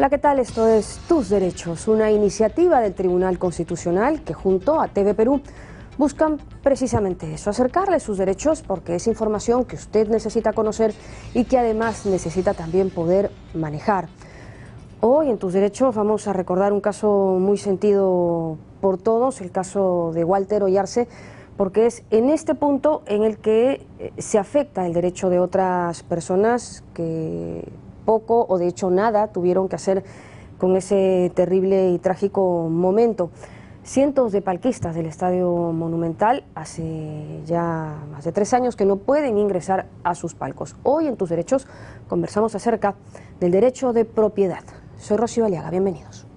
Hola, ¿qué tal? Esto es Tus Derechos, una iniciativa del Tribunal Constitucional que junto a TV Perú buscan precisamente eso, acercarle sus derechos, porque es información que usted necesita conocer y que además necesita también poder manejar. Hoy en Tus Derechos vamos a recordar un caso muy sentido por todos, el caso de Walter Oyarse, porque es en este punto en el que se afecta el derecho de otras personas que poco o de hecho nada tuvieron que hacer con ese terrible y trágico momento. Cientos de palquistas del Estadio Monumental hace ya más de 3 años que no pueden ingresar a sus palcos. Hoy en Tus Derechos conversamos acerca del derecho de propiedad. Soy Rocío Aliaga, bienvenidos.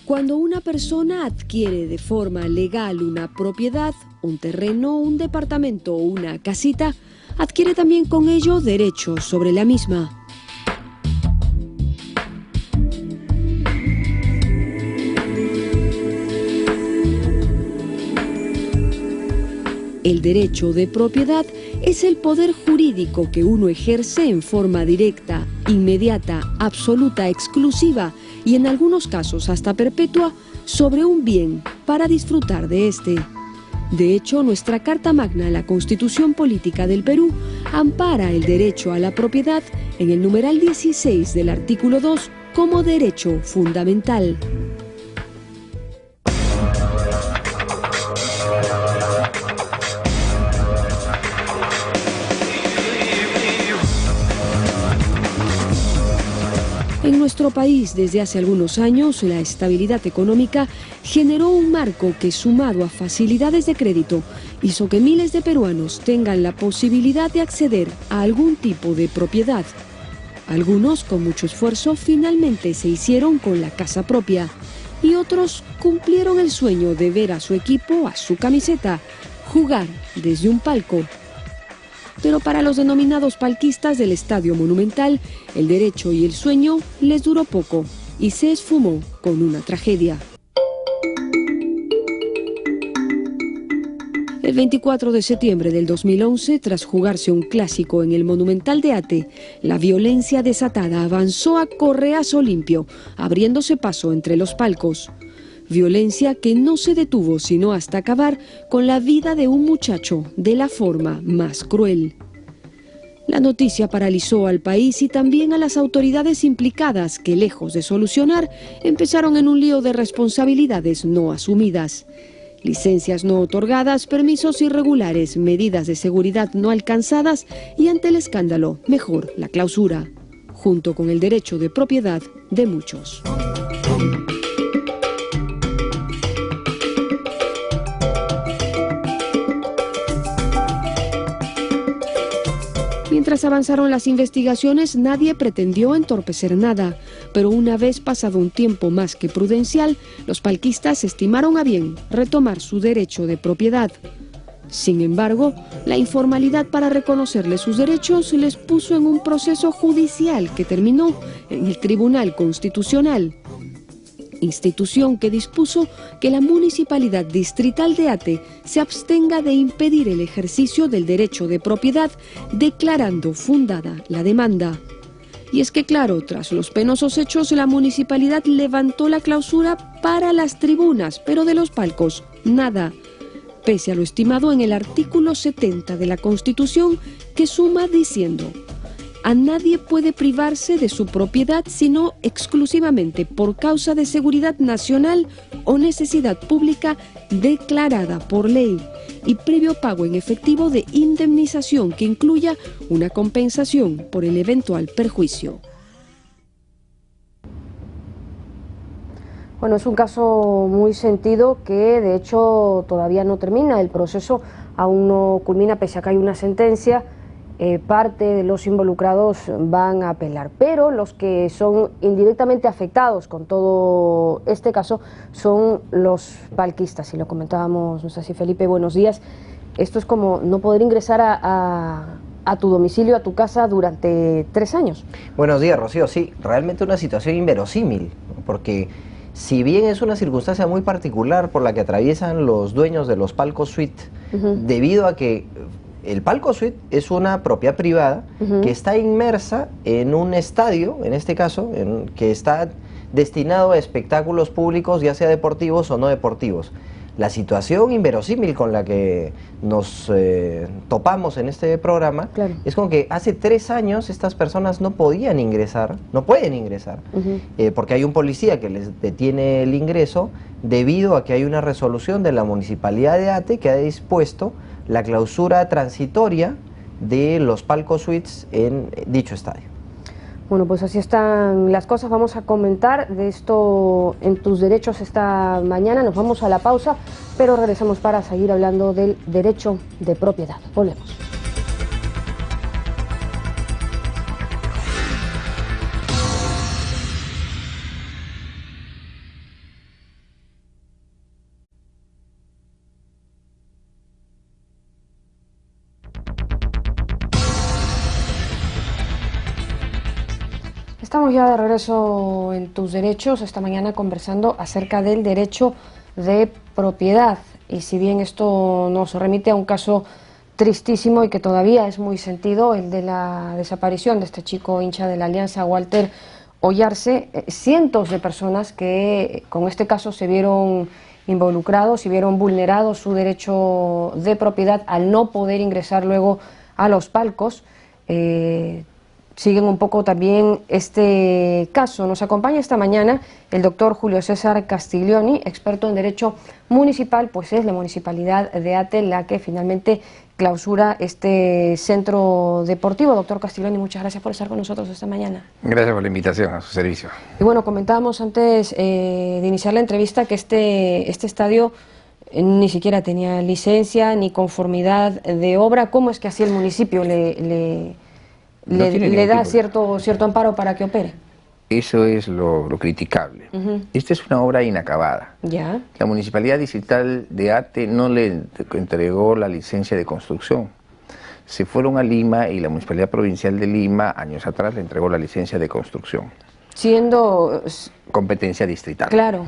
Cuando una persona adquiere de forma legal una propiedad, un terreno, un departamento o una casita, adquiere también con ello derechos sobre la misma. El derecho de propiedad es el poder jurídico que uno ejerce en forma directa, inmediata, absoluta, exclusiva y en algunos casos hasta perpetua sobre un bien para disfrutar de este. De hecho, nuestra Carta Magna, la Constitución Política del Perú, ampara el derecho a la propiedad en el numeral 16 del artículo 2 como derecho fundamental. En nuestro país, desde hace algunos años, la estabilidad económica generó un marco que, sumado a facilidades de crédito, hizo que miles de peruanos tengan la posibilidad de acceder a algún tipo de propiedad. Algunos, con mucho esfuerzo, finalmente se hicieron con la casa propia y otros cumplieron el sueño de ver a su equipo, a su camiseta, jugar desde un palco. Pero para los denominados palquistas del Estadio Monumental, el derecho y el sueño les duró poco y se esfumó con una tragedia. El 24 de septiembre del 2011, tras jugarse un clásico en el Monumental de Ate, la violencia desatada avanzó a correazo limpio, abriéndose paso entre los palcos. Violencia que no se detuvo sino hasta acabar con la vida de un muchacho de la forma más cruel. La noticia paralizó al país y también a las autoridades implicadas que, lejos de solucionar, empezaron en un lío de responsabilidades no asumidas. Licencias no otorgadas, permisos irregulares, medidas de seguridad no alcanzadas y, ante el escándalo, mejor la clausura, junto con el derecho de propiedad de muchos. Mientras avanzaron las investigaciones, nadie pretendió entorpecer nada, pero una vez pasado un tiempo más que prudencial, los palquistas estimaron a bien retomar su derecho de propiedad. Sin embargo, la informalidad para reconocerles sus derechos les puso en un proceso judicial que terminó en el Tribunal Constitucional, institución que dispuso que la Municipalidad Distrital de Ate se abstenga de impedir el ejercicio del derecho de propiedad, declarando fundada la demanda. Y es que, claro, tras los penosos hechos, la municipalidad levantó la clausura para las tribunas, pero de los palcos, nada, pese a lo estimado en el artículo 70 de la Constitución, que suma diciendo: a nadie puede privarse de su propiedad sino exclusivamente por causa de seguridad nacional o necesidad pública declarada por ley y previo pago en efectivo de indemnización que incluya una compensación por el eventual perjuicio. Bueno, es un caso muy sentido que de hecho todavía no termina, el proceso aún no culmina pese a que hay una sentencia. Parte de los involucrados van a apelar, pero los que son indirectamente afectados con todo este caso son los palquistas, y lo comentábamos, no sé si Felipe, buenos días. Esto es como no poder ingresar a tu domicilio, a tu casa durante 3 años. Buenos días, Rocío. Sí, realmente una situación inverosímil, porque si bien es una circunstancia muy particular por la que atraviesan los dueños de los palcos suite, debido a que el palco suite es una propiedad privada que está inmersa en un estadio, en este caso, que está destinado a espectáculos públicos, ya sea deportivos o no deportivos. La situación inverosímil con la que nos topamos en este programa es con que hace 3 años estas personas no podían ingresar, no pueden ingresar, porque hay un policía que les detiene el ingreso debido a que hay una resolución de la Municipalidad de Ate que ha dispuesto la clausura transitoria de los palcos suites en dicho estadio. Bueno, pues así están las cosas. Vamos a comentar de esto en Tus Derechos esta mañana. Nos vamos a la pausa, pero regresamos para seguir hablando del derecho de propiedad. Volvemos. Estamos ya de regreso en Tus Derechos, esta mañana conversando acerca del derecho de propiedad. Y si bien esto nos remite a un caso tristísimo y que todavía es muy sentido, el de la desaparición de este chico hincha de la Alianza, Walter Oyarse, cientos de personas que con este caso se vieron involucrados y vieron vulnerado su derecho de propiedad al no poder ingresar luego a los palcos. Siguen un poco también este caso. Nos acompaña esta mañana el doctor Julio César Castiglioni, experto en Derecho Municipal, pues es la Municipalidad de Ate la que finalmente clausura este centro deportivo. Doctor Castiglioni, muchas gracias por estar con nosotros esta mañana. Gracias por la invitación a su servicio. Y bueno, comentábamos antes de iniciar la entrevista que este estadio ni siquiera tenía licencia ni conformidad de obra. ¿Cómo es que así el municipio le da cierto amparo para que opere? Eso es lo criticable. Esta es una obra inacabada. Ya. La Municipalidad Distrital de Ate no le entregó la licencia de construcción. Se fueron a Lima y la Municipalidad Provincial de Lima, años atrás, le entregó la licencia de construcción. Siendo competencia distrital. Claro.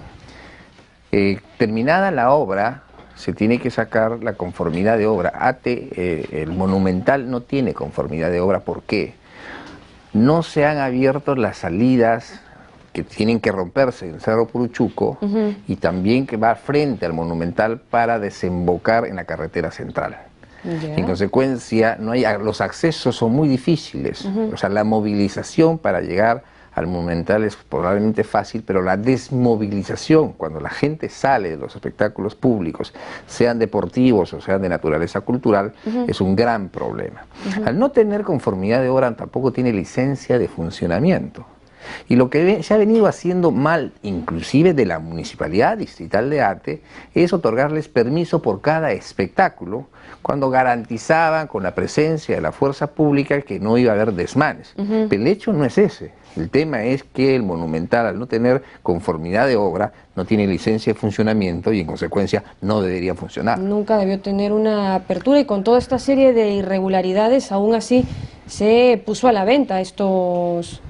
Terminada la obra, se tiene que sacar la conformidad de obra. Ate, el Monumental, no tiene conformidad de obra. ¿Por qué? No se han abierto las salidas que tienen que romperse en Cerro Puruchuco y también que va frente al Monumental para desembocar en la carretera central. En consecuencia, los accesos son muy difíciles. O sea, la movilización para llegar al Monumental es probablemente fácil, pero la desmovilización, cuando la gente sale de los espectáculos públicos, sean deportivos o sean de naturaleza cultural, es un gran problema. Al no tener conformidad de obra, tampoco tiene licencia de funcionamiento. Y lo que se ha venido haciendo mal, inclusive de la Municipalidad Distrital de Ate, es otorgarles permiso por cada espectáculo, cuando garantizaban con la presencia de la fuerza pública que no iba a haber desmanes. Pero el hecho no es ese. El tema es que el Monumental, al no tener conformidad de obra, no tiene licencia de funcionamiento y en consecuencia no debería funcionar. Nunca debió tener una apertura y con toda esta serie de irregularidades, aún así se puso a la venta estos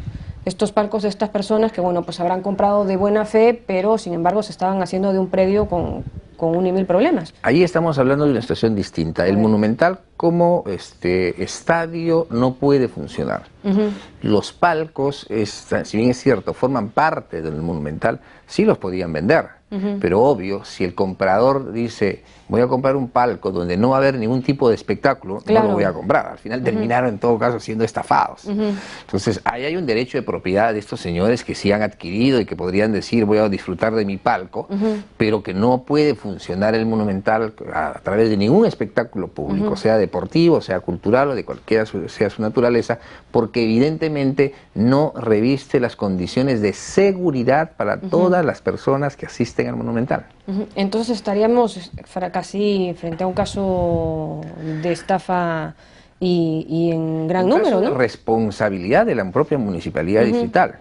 palcos de estas personas que, bueno, pues habrán comprado de buena fe, pero sin embargo se estaban haciendo de un predio con un y mil problemas. Ahí estamos hablando de una situación distinta. El Monumental como estadio no puede funcionar. Los palcos, si bien es cierto, forman parte del Monumental, sí los podían vender. Pero obvio, si el comprador dice, voy a comprar un palco donde no va a haber ningún tipo de espectáculo, no lo voy a comprar. Al final terminaron en todo caso siendo estafados. Entonces, ahí hay un derecho de propiedad de estos señores que sí han adquirido y que podrían decir, voy a disfrutar de mi palco, pero que no puede funcionar el Monumental a través de ningún espectáculo público, sea deportivo, sea cultural o de cualquiera sea su naturaleza, porque evidentemente no reviste las condiciones de seguridad para todas las personas que asisten al Monumental. Entonces estaríamos casi frente a un caso de estafa y en gran número, ¿no? Responsabilidad de la propia Municipalidad Distrital.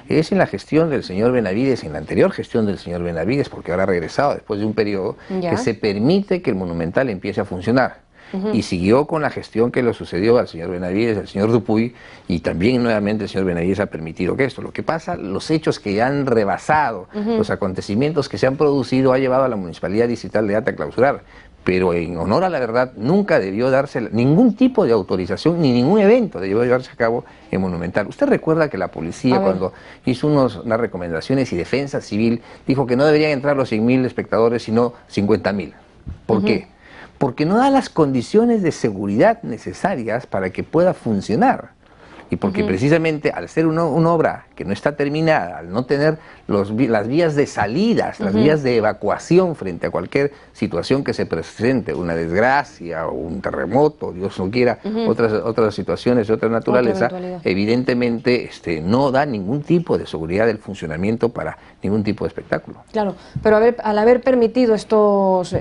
Es en la gestión del señor Benavides, en la anterior gestión del señor Benavides, porque ahora ha regresado después de un periodo, que se permite que el Monumental empiece a funcionar. y siguió con la gestión que le sucedió al señor Benavides, al señor Dupuy, y también nuevamente el señor Benavides ha permitido que esto. Lo que pasa, los hechos que han rebasado, los acontecimientos que se han producido, ha llevado a la Municipalidad Distrital de Ata a clausurar. Pero en honor a la verdad, nunca debió darse ningún tipo de autorización ni ningún evento debió llevarse a cabo en Monumental. ¿Usted recuerda que la policía, cuando hizo unas recomendaciones y Defensa Civil, dijo que no deberían entrar los 100.000 espectadores, sino 50.000? ¿Por qué? Porque no da las condiciones de seguridad necesarias para que pueda funcionar. Y porque precisamente al ser una obra que no está terminada, al no tener las vías de salidas, las vías de evacuación frente a cualquier situación que se presente, una desgracia o un terremoto, Dios no quiera, otras situaciones de otra naturaleza, evidentemente no da ningún tipo de seguridad del funcionamiento para ningún tipo de espectáculo. Claro, pero al haber permitido estos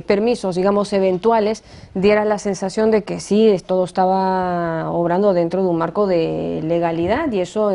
permisos, digamos, eventuales, diera la sensación de que sí, todo estaba obrando dentro de un marco de legalidad, y eso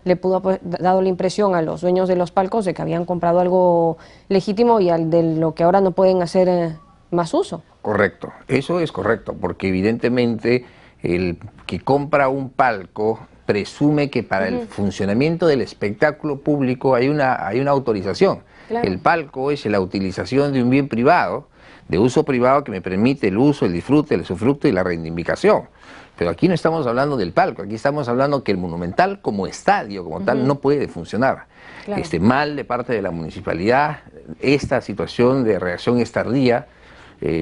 le pudo haber dado la impresión a los dueños de los palcos de que habían comprado algo legítimo y de lo que ahora no pueden hacer más uso. Correcto, eso es correcto, porque evidentemente el que compra un palco presume que para el funcionamiento del espectáculo público hay una autorización. Claro. El palco es la utilización de un bien privado, de uso privado, que me permite el uso, el disfrute, el usufructo y la reivindicación. Pero aquí no estamos hablando del palco, aquí estamos hablando que el Monumental como estadio, como tal, no puede funcionar. Claro. Mal de parte de la municipalidad, esta situación de reacción es tardía,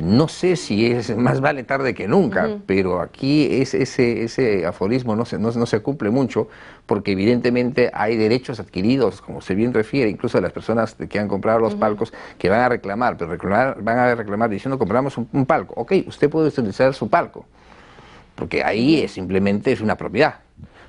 no sé si es más vale tarde que nunca, pero aquí ese aforismo no se cumple mucho, porque evidentemente hay derechos adquiridos, como se bien refiere, incluso de las personas que han comprado los palcos, que van a reclamar, pero van a reclamar diciendo: compramos un palco. Ok, usted puede utilizar su palco, porque ahí simplemente es una propiedad,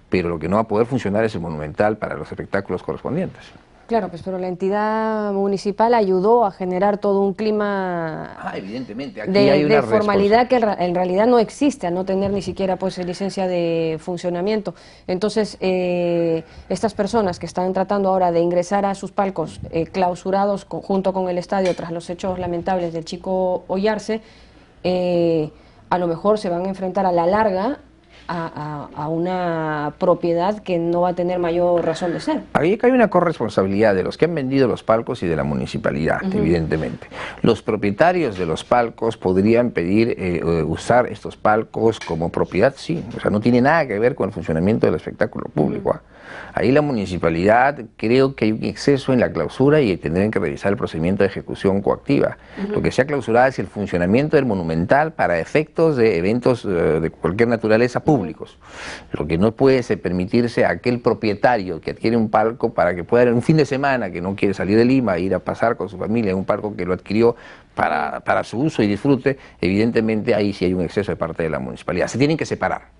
pero lo que no va a poder funcionar es el Monumental para los espectáculos correspondientes. Claro, pues pero la entidad municipal ayudó a generar todo un clima evidentemente. Aquí hay una de formalidad que en realidad no existe, al no tener ni siquiera pues licencia de funcionamiento. Entonces, estas personas que están tratando ahora de ingresar a sus palcos clausurados junto con el estadio tras los hechos lamentables del chico Ollarse, a lo mejor se van a enfrentar a la larga a una propiedad que no va a tener mayor razón de ser. Ahí hay una corresponsabilidad de los que han vendido los palcos y de la municipalidad, evidentemente. Los propietarios de los palcos podrían pedir usar estos palcos como propiedad, sí, o sea, no tiene nada que ver con el funcionamiento del espectáculo público. Ahí la municipalidad, creo que hay un exceso en la clausura y tendrían que revisar el procedimiento de ejecución coactiva. Lo que se ha clausurado es el funcionamiento del Monumental para efectos de eventos de cualquier naturaleza públicos. Lo que no puede permitirse a aquel propietario que adquiere un palco para que pueda, en un fin de semana que no quiere salir de Lima, ir a pasar con su familia en un palco que lo adquirió para su uso y disfrute, evidentemente ahí sí hay un exceso de parte de la municipalidad. Se tienen que separar.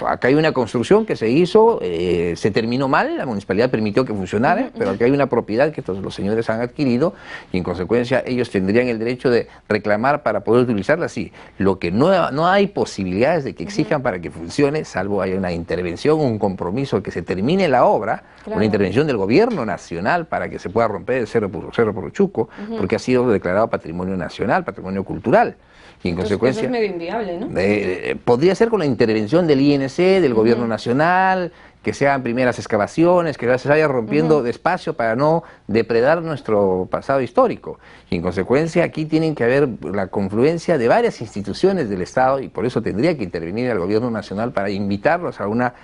Acá hay una construcción que se hizo, se terminó mal, la municipalidad permitió que funcionara, pero aquí hay una propiedad que los señores han adquirido y en consecuencia ellos tendrían el derecho de reclamar para poder utilizarla. Sí, lo que no hay posibilidades de que exijan para que funcione, salvo haya una intervención, un compromiso que se termine la obra, una intervención del gobierno nacional para que se pueda romper el Cerro Puruchuco, porque ha sido declarado patrimonio nacional, patrimonio cultural. Y en consecuencia, eso es medio inviable, ¿no? Podría ser con la intervención del INC, del gobierno nacional, que se hagan primeras excavaciones, que se vaya rompiendo despacio para no depredar nuestro pasado histórico. Y en consecuencia aquí tienen que haber la confluencia de varias instituciones del Estado y por eso tendría que intervenir el gobierno nacional para invitarlos a una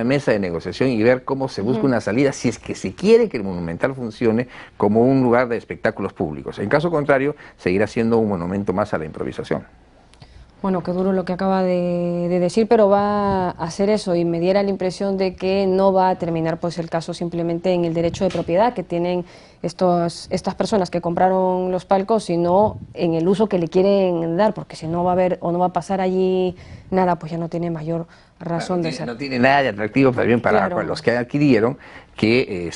mesa de negociación y ver cómo se busca una salida si es que se quiere que el Monumental funcione como un lugar de espectáculos públicos. En caso contrario, seguirá siendo un monumento más a la improvisación. Bueno, qué duro lo que acaba de decir, pero va a hacer eso y me diera la impresión de que no va a terminar pues el caso simplemente en el derecho de propiedad que tienen estas personas que compraron los palcos, sino en el uso que le quieren dar, porque si no va a haber o no va a pasar allí nada, pues ya no tiene mayor razón de ser. No tiene nada de atractivo también para los que adquirieron que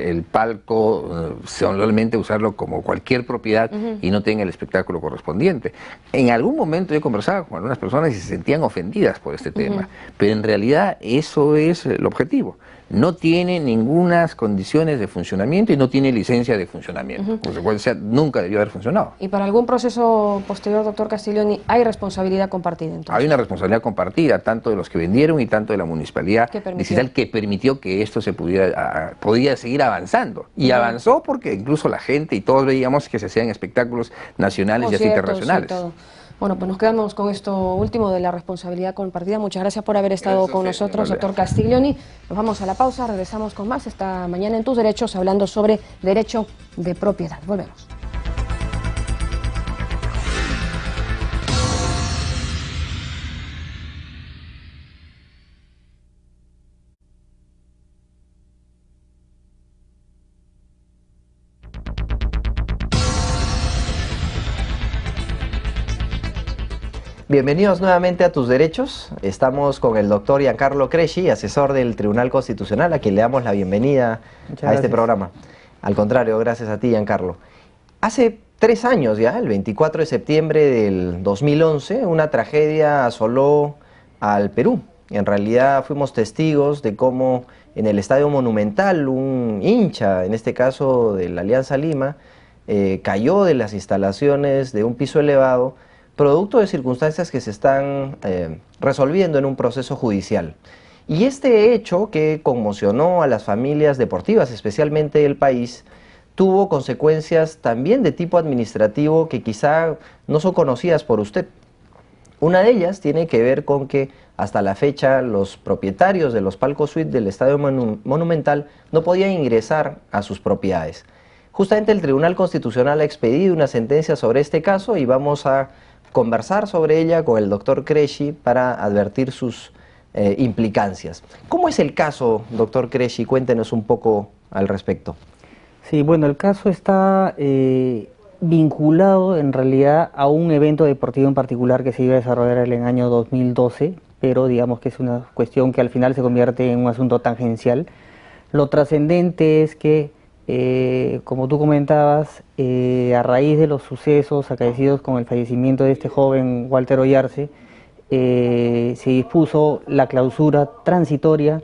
el palco solamente usarlo como cualquier propiedad y no tenga el espectáculo correspondiente. En algún momento yo conversaba con algunas personas y se sentían ofendidas por este tema, pero en realidad eso es el objetivo. no tiene ninguna condiciones de funcionamiento y no tiene licencia de funcionamiento. Consecuencia, nunca debió haber funcionado. ¿Y para algún proceso posterior, doctor Castiglioni, hay responsabilidad compartida entonces? Hay una responsabilidad compartida, tanto de los que vendieron y tanto de la municipalidad digital, que permitió que esto se podía seguir avanzando. Y avanzó porque incluso la gente y todos veíamos que se hacían espectáculos nacionales y hasta internacionales. Sí, bueno, pues nos quedamos con esto último de la responsabilidad compartida. Muchas gracias por haber estado con nosotros, doctor Castiglioni. Nos vamos a la pausa, regresamos con más esta mañana en Tus Derechos, hablando sobre derecho de propiedad. Volvemos. Bienvenidos nuevamente a Tus Derechos. Estamos con el doctor Giancarlo Cresci, asesor del Tribunal Constitucional, a quien le damos la bienvenida a este programa. Al contrario, gracias a ti, Giancarlo. Hace 3 años ya, el 24 de septiembre del 2011, una tragedia asoló al Perú. En realidad fuimos testigos de cómo en el Estadio Monumental un hincha, en este caso de la Alianza Lima, cayó de las instalaciones de un piso elevado, producto de circunstancias que se están resolviendo en un proceso judicial. Y este hecho, que conmocionó a las familias deportivas, especialmente del país, tuvo consecuencias también de tipo administrativo que quizá no son conocidas por usted. Una de ellas tiene que ver con que hasta la fecha los propietarios de los palcos suite del Estadio Monumental no podían ingresar a sus propiedades. Justamente el Tribunal Constitucional ha expedido una sentencia sobre este caso y vamos a conversar sobre ella con el doctor Cresci para advertir sus implicancias. ¿Cómo es el caso, doctor Cresci? Cuéntenos un poco al respecto. Sí, bueno, el caso está vinculado en realidad a un evento deportivo en particular que se iba a desarrollar en el año 2012, pero digamos que es una cuestión que al final se convierte en un asunto tangencial. Lo trascendente es que como tú comentabas, a raíz de los sucesos acaecidos con el fallecimiento de este joven Walter Oyarce, se dispuso la clausura transitoria,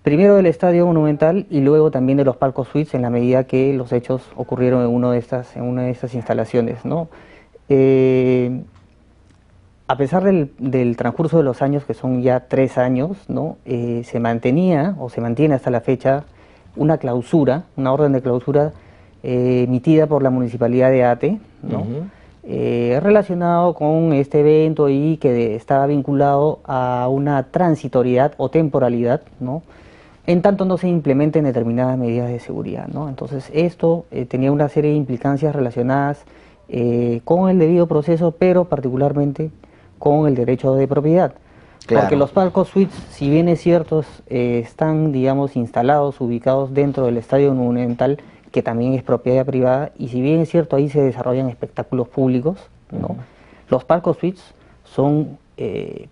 primero del Estadio Monumental y luego también de los palcos suites, en la medida que los hechos ocurrieron en una de estas instalaciones, ¿no? A pesar del transcurso de los años, que son ya 3 años, ¿no? Se mantenía o se mantiene hasta la fecha una clausura, una orden de clausura emitida por la Municipalidad de Ate, ¿no? Relacionado con este evento y que estaba vinculado a una transitoriedad o temporalidad, ¿no? En tanto no se implementen determinadas medidas de seguridad, ¿no? Entonces esto tenía una serie de implicancias relacionadas con el debido proceso, pero particularmente con el derecho de propiedad. Claro. Porque los palcos suites, si bien es cierto, están, digamos, instalados, ubicados dentro del Estadio Monumental, que también es propiedad privada, y si bien es cierto, ahí se desarrollan espectáculos públicos, ¿no? Los palcos suites son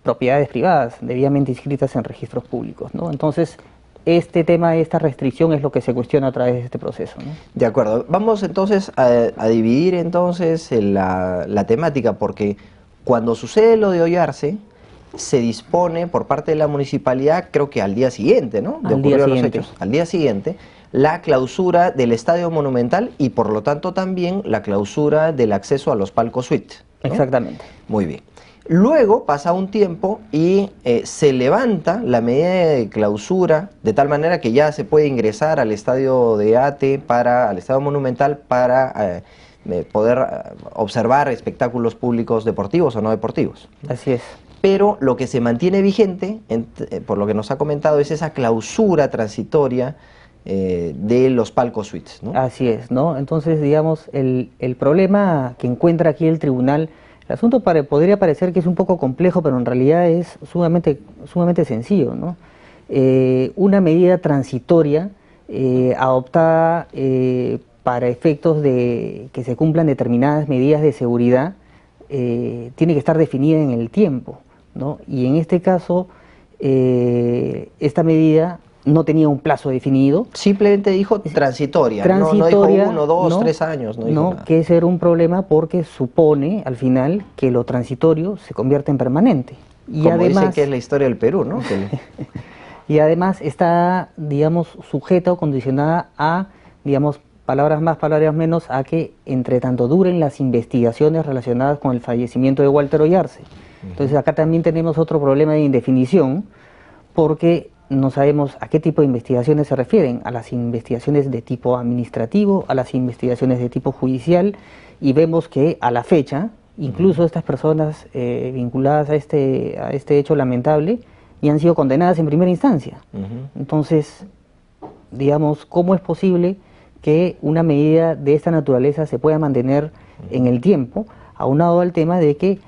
propiedades privadas, debidamente inscritas en registros públicos, ¿no? Entonces, este tema, esta restricción es lo que se cuestiona a través de este proceso, ¿no? De acuerdo. Vamos entonces a dividir entonces la temática, porque cuando sucede lo de Oyarce, se dispone por parte de la municipalidad, creo que al día siguiente, ¿no? De ocurrir los hechos, al día siguiente, la clausura del Estadio Monumental y por lo tanto también la clausura del acceso a los palcos suite, ¿no? Exactamente. Muy bien. Luego pasa un tiempo y se levanta la medida de clausura de tal manera que ya se puede ingresar al estadio de Ate, al Estadio Monumental, para poder observar espectáculos públicos deportivos o no deportivos. Así es. Pero lo que se mantiene vigente, por lo que nos ha comentado, es esa clausura transitoria de los palcos suites, ¿no? Así es, ¿no? Entonces, digamos, el problema que encuentra aquí el tribunal, el asunto podría parecer que es un poco complejo, pero en realidad es sumamente sencillo, ¿no? Una medida transitoria adoptada para efectos de que se cumplan determinadas medidas de seguridad tiene que estar definida en el tiempo, ¿no? Y en este caso, esta medida no tenía un plazo definido. Simplemente dijo transitoria, no dijo 1, 2, 3 años. No dijo nada. Que ese era un problema porque supone, al final, que lo transitorio se convierte en permanente. Y como además, dicen que es la historia del Perú, ¿no? Y además está, digamos, sujeta o condicionada a, digamos, palabras más, palabras menos, a que entre tanto duren las investigaciones relacionadas con el fallecimiento de Walter Oyarse. Entonces acá también tenemos otro problema de indefinición, porque no sabemos a qué tipo de investigaciones se refieren, a las investigaciones de tipo administrativo, a las investigaciones de tipo judicial, y vemos que a la fecha, incluso estas personas vinculadas a este hecho lamentable, y han sido condenadas en primera instancia. Entonces, digamos, ¿cómo es posible que una medida de esta naturaleza se pueda mantener en el tiempo, aunado al tema de que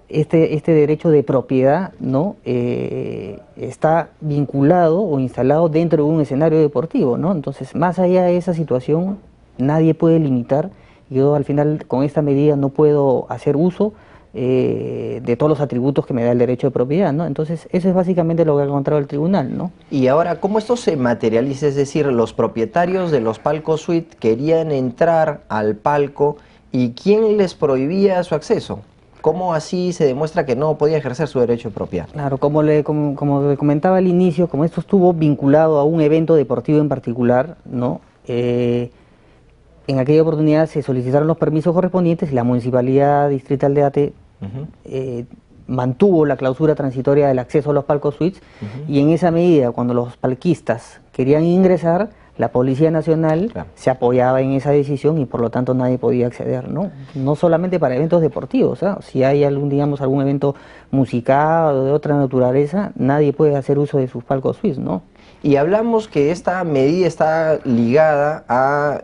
este derecho de propiedad, ¿no?, está vinculado o instalado dentro de un escenario deportivo, ¿no? Entonces, más allá de esa situación, nadie puede limitar. Yo al final con esta medida no puedo hacer uso de todos los atributos que me da el derecho de propiedad, ¿no? Entonces, eso es básicamente lo que ha encontrado el tribunal, ¿no? Y ahora, ¿cómo esto se materializa? Es decir, los propietarios de los palcos suite querían entrar al palco y ¿quién les prohibía su acceso? ¿Cómo así se demuestra que no podía ejercer su derecho de propiedad? Claro, como le comentaba al inicio, como esto estuvo vinculado a un evento deportivo en particular, ¿no? En aquella oportunidad se solicitaron los permisos correspondientes y la Municipalidad Distrital de Ate mantuvo la clausura transitoria del acceso a los palcos suites, y en esa medida, cuando los palquistas querían ingresar, la Policía Nacional se apoyaba en esa decisión y por lo tanto nadie podía acceder, ¿no? No solamente para eventos deportivos, ¿eh? Si hay algún evento musical o de otra naturaleza, nadie puede hacer uso de sus palcos suites, ¿no? Y hablamos que esta medida está ligada a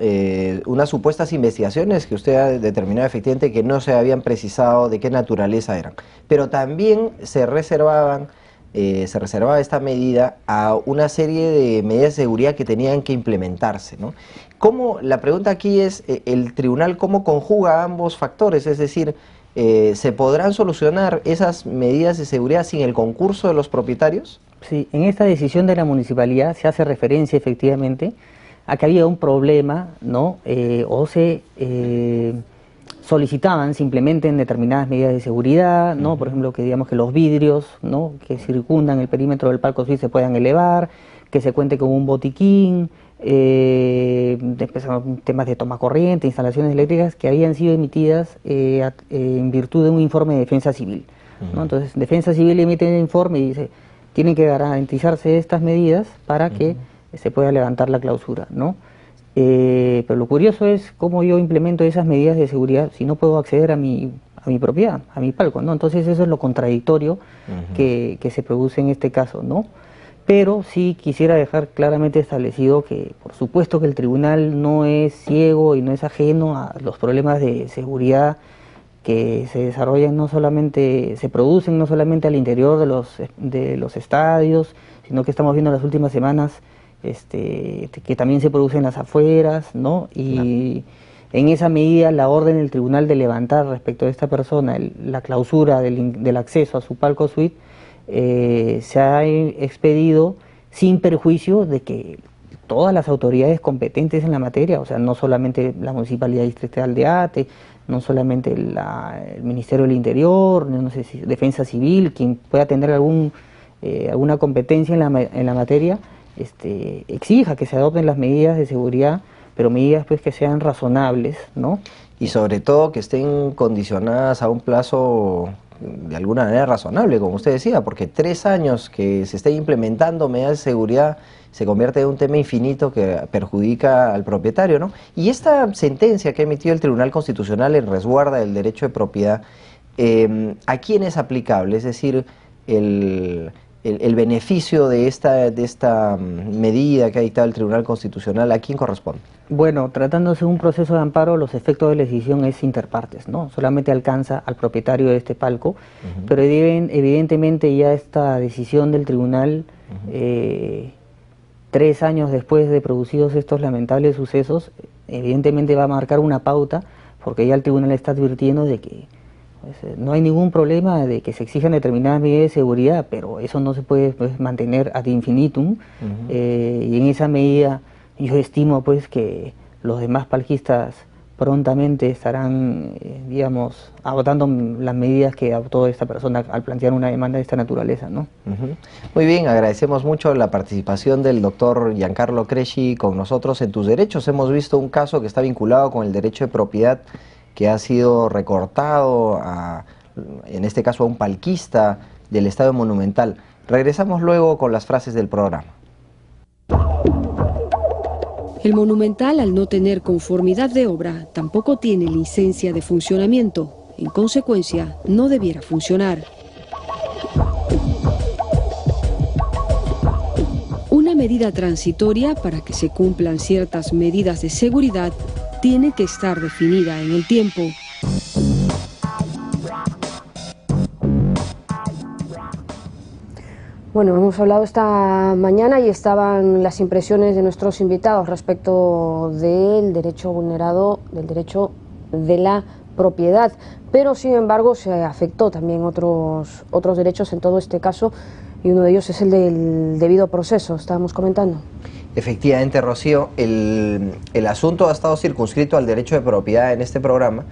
unas supuestas investigaciones que usted ha determinado efectivamente que no se habían precisado de qué naturaleza eran. Pero también se reservaba esta medida a una serie de medidas de seguridad que tenían que implementarse, ¿no? La pregunta aquí es, ¿el tribunal cómo conjuga ambos factores? Es decir, ¿se podrán solucionar esas medidas de seguridad sin el concurso de los propietarios? Sí, en esta decisión de la municipalidad se hace referencia efectivamente a que había un problema, ¿no? O se solicitaban simplemente en determinadas medidas de seguridad, ¿no? Por ejemplo, que digamos que los vidrios, ¿no?, que circundan el perímetro del palco suite se puedan elevar, que se cuente con un botiquín, temas de toma corriente, instalaciones eléctricas que habían sido emitidas en virtud de un informe de Defensa Civil, ¿no? Entonces, Defensa Civil emite el informe y dice, tienen que garantizarse estas medidas para que se pueda levantar la clausura, ¿no? Pero lo curioso es cómo yo implemento esas medidas de seguridad si no puedo acceder a mi propiedad, a mi palco, ¿no? Entonces eso es lo contradictorio que se produce en este caso, ¿no? Pero sí quisiera dejar claramente establecido que, por supuesto que el tribunal no es ciego y no es ajeno a los problemas de seguridad que se desarrollan se producen no solamente al interior de los estadios, sino que estamos viendo en las últimas semanas que también se producen en las afueras, ¿no? Y en esa medida la orden del tribunal de levantar respecto a esta persona la clausura del acceso a su palco suite se ha expedido sin perjuicio de que todas las autoridades competentes en la materia, o sea, no solamente la Municipalidad Distrital de Ate, no solamente el Ministerio del Interior, no sé si Defensa Civil, quien pueda tener alguna competencia en la materia, exija que se adopten las medidas de seguridad, pero medidas pues que sean razonables, ¿no? Y sobre todo que estén condicionadas a un plazo de alguna manera razonable, como usted decía, porque 3 años que se esté implementando medidas de seguridad se convierte en un tema infinito que perjudica al propietario, ¿no? Y esta sentencia que ha emitido el Tribunal Constitucional en resguarda del derecho de propiedad, ¿a quién es aplicable? Es decir, el beneficio de esta medida que ha dictado el Tribunal Constitucional, ¿a quién corresponde? Bueno, tratándose de un proceso de amparo, los efectos de la decisión es interpartes, ¿no? Solamente alcanza al propietario de este palco, pero evidentemente ya esta decisión del tribunal, 3 años después de producidos estos lamentables sucesos, evidentemente va a marcar una pauta, porque ya el tribunal está advirtiendo de que no hay ningún problema de que se exijan determinadas medidas de seguridad, pero eso no se puede mantener ad infinitum, y en esa medida yo estimo pues que los demás palquistas prontamente estarán, digamos, adoptando las medidas que adoptó esta persona al plantear una demanda de esta naturaleza, ¿no? Muy bien, agradecemos mucho la participación del doctor Giancarlo Cresci con nosotros en Tus Derechos. Hemos visto un caso que está vinculado con el derecho de propiedad que ha sido recortado, en este caso a un palquista del Estadio Monumental. Regresamos luego con las frases del programa. El Monumental, al no tener conformidad de obra, tampoco tiene licencia de funcionamiento. En consecuencia, no debiera funcionar. Una medida transitoria para que se cumplan ciertas medidas de seguridad tiene que estar definida en el tiempo. Bueno, hemos hablado esta mañana y estaban las impresiones de nuestros invitados respecto del derecho vulnerado, del derecho de la propiedad, pero sin embargo se afectó también otros derechos en todo este caso, y uno de ellos es el del debido proceso, estábamos comentando. Efectivamente, Rocío, el asunto ha estado circunscrito al derecho de propiedad en este programa,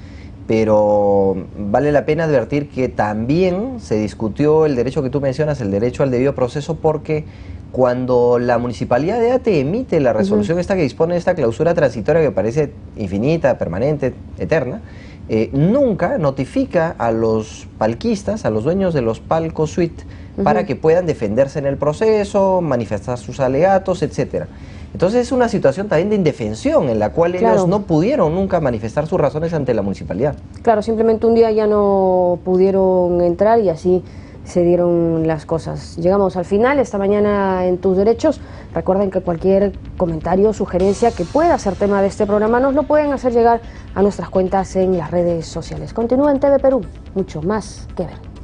pero vale la pena advertir que también se discutió el derecho que tú mencionas, el derecho al debido proceso, porque cuando la Municipalidad de Ate emite la resolución esta que dispone de esta clausura transitoria que parece infinita, permanente, eterna, nunca notifica a los palquistas, a los dueños de los palcos suite, para que puedan defenderse en el proceso, manifestar sus alegatos, etcétera. Entonces es una situación también de indefensión en la cual ellos no pudieron nunca manifestar sus razones ante la municipalidad. Claro, simplemente un día ya no pudieron entrar y así se dieron las cosas. Llegamos al final esta mañana en Tus Derechos. Recuerden que cualquier comentario o sugerencia que pueda ser tema de este programa nos lo pueden hacer llegar a nuestras cuentas en las redes sociales. Continúa en TV Perú, mucho más que ver.